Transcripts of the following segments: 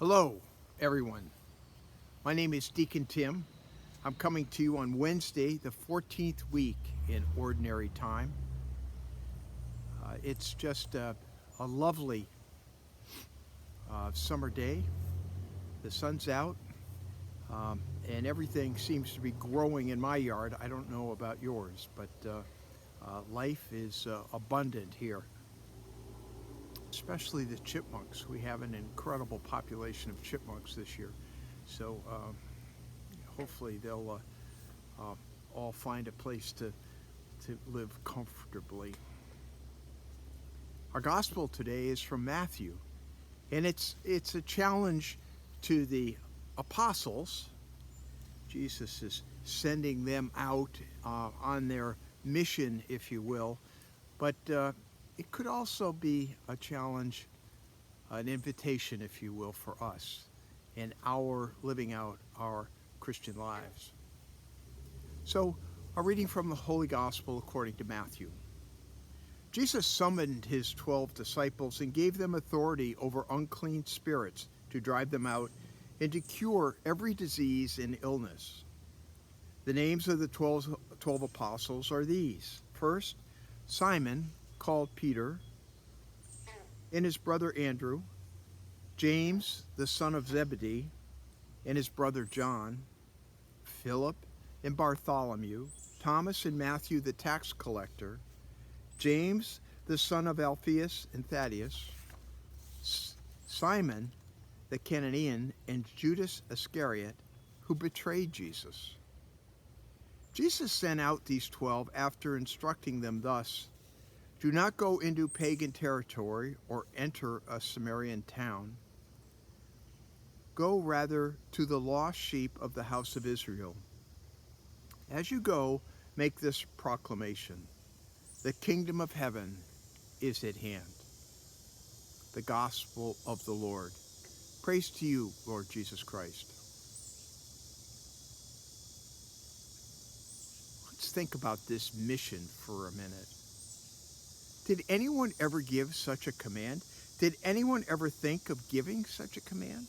Hello, everyone. My name is Deacon Tim. I'm coming to you on Wednesday, the 14th week in Ordinary Time. It's just a lovely summer day. The sun's out, and everything seems to be growing in my yard. I don't know about yours, but life is abundant here, especially the chipmunks. We have an incredible population of chipmunks this year. So hopefully they'll uh, all find a place to live comfortably. Our gospel today is from Matthew, and it's a challenge to the apostles. Jesus is sending them out on their mission, if you will, but it could also be a challenge, an invitation, if you will, for us in our living out our Christian lives. So, a reading from the Holy Gospel according to Matthew. Jesus summoned his 12 disciples and gave them authority over unclean spirits to drive them out and to cure every disease and illness. The names of the 12 apostles are these. First, Simon, called Peter, and his brother Andrew, James, the son of Zebedee, and his brother John, Philip and Bartholomew, Thomas and Matthew the tax collector, James the son of Alphaeus and Thaddeus, Simon the Canaanian, and Judas Iscariot, who betrayed Jesus. Jesus sent out these 12 after instructing them thus: "Do not go into pagan territory or enter a Samaritan town. Go rather to the lost sheep of the house of Israel. As you go, make this proclamation: the kingdom of heaven is at hand." The gospel of the Lord. Praise to you, Lord Jesus Christ. Let's think about this mission for a minute. Did anyone ever give such a command? Did anyone ever think of giving such a command?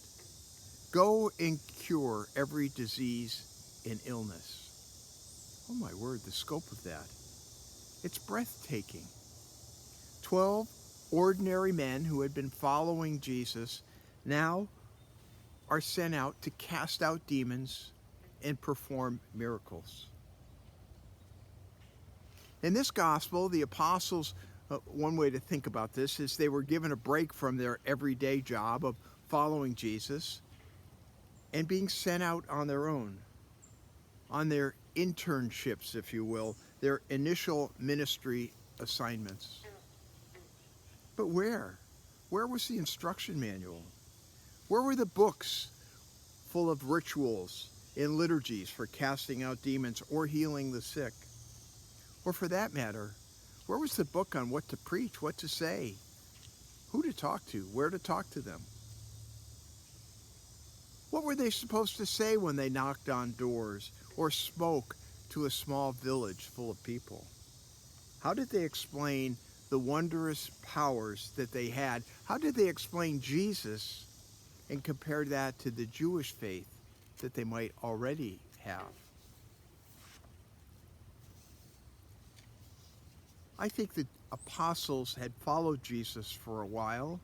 Go and cure every disease and illness. Oh my word, the scope of that. It's breathtaking. 12 ordinary men who had been following Jesus now are sent out to cast out demons and perform miracles. In this gospel, the apostles, one way to think about this is they were given a break from their everyday job of following Jesus and being sent out on their own, on their internships, if you will, their initial ministry assignments. But where? Where was the instruction manual? Where were the books full of rituals and liturgies for casting out demons or healing the sick? Or for that matter, where was the book on what to preach, what to say, who to talk to, where to talk to them? What were they supposed to say when they knocked on doors or spoke to a small village full of people? How did they explain the wondrous powers that they had? How did they explain Jesus and compare that to the Jewish faith that they might already have? I think the apostles had followed Jesus for a while.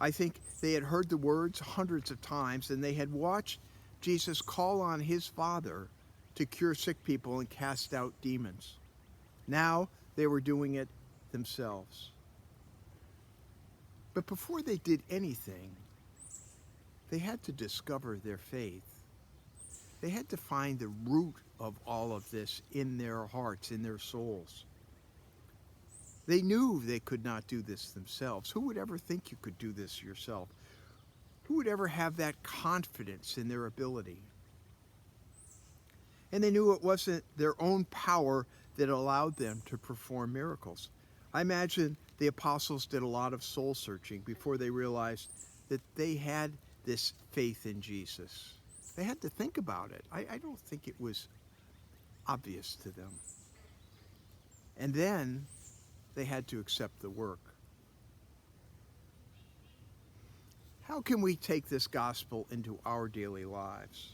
I think they had heard the words hundreds of times, and they had watched Jesus call on his Father to cure sick people and cast out demons. Now they were doing it themselves. But before they did anything, they had to discover their faith. They had to find the root of all of this in their hearts, in their souls. They knew they could not do this themselves. Who would ever think you could do this yourself? Who would ever have that confidence in their ability? And they knew it wasn't their own power that allowed them to perform miracles. I imagine the apostles did a lot of soul searching before they realized that they had this faith in Jesus. They had to think about it. I don't think it was obvious to them. And then they had to accept the work. How can we take this gospel into our daily lives?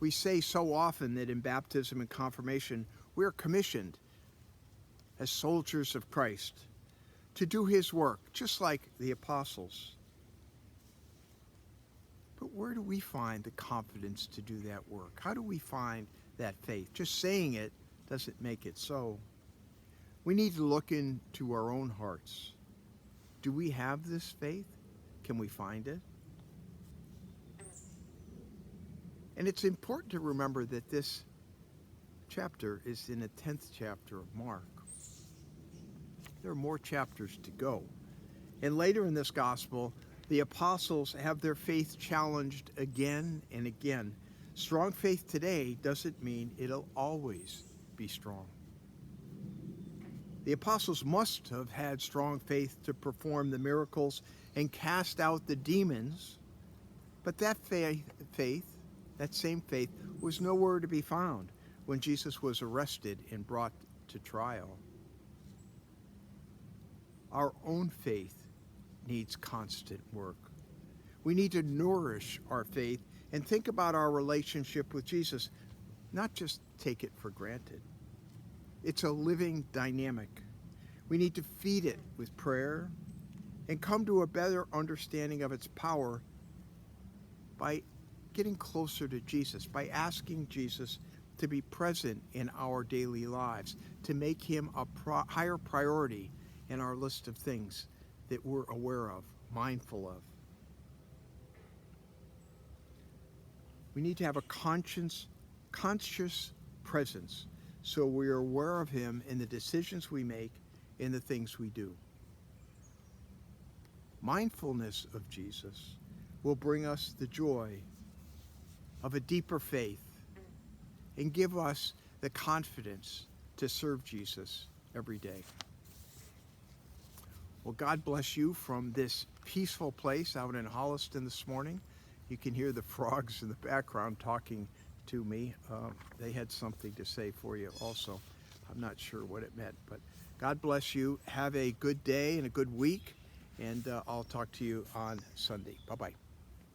We say so often that in baptism and confirmation, we're commissioned as soldiers of Christ to do his work, just like the apostles. But where do we find the confidence to do that work? How do we find that faith? Just saying it doesn't make it so. We need to look into our own hearts. Do we have this faith? Can we find it? And it's important to remember that this chapter is in the 10th chapter of Mark. There are more chapters to go. And later in this gospel, the apostles have their faith challenged again and again. Strong faith today doesn't mean it'll always be strong. The apostles must have had strong faith to perform the miracles and cast out the demons, but that that same faith, was nowhere to be found when Jesus was arrested and brought to trial. Our own faith needs constant work. We need to nourish our faith and think about our relationship with Jesus, not just take it for granted. It's a living dynamic. We need to feed it with prayer and come to a better understanding of its power by getting closer to Jesus, by asking Jesus to be present in our daily lives, to make him a higher priority in our list of things that we're aware of, mindful of. We need to have a conscious presence so we are aware of him in the decisions we make, in the things we do. Mindfulness of Jesus will bring us the joy of a deeper faith and give us the confidence to serve Jesus every day. Well, God bless you from this peaceful place out in Holliston this morning. You can hear the frogs in the background talking to me. They had something to say for you also. I'm not sure what it meant, but God bless you. Have a good day and a good week, and I'll talk to you on Sunday. Bye-bye.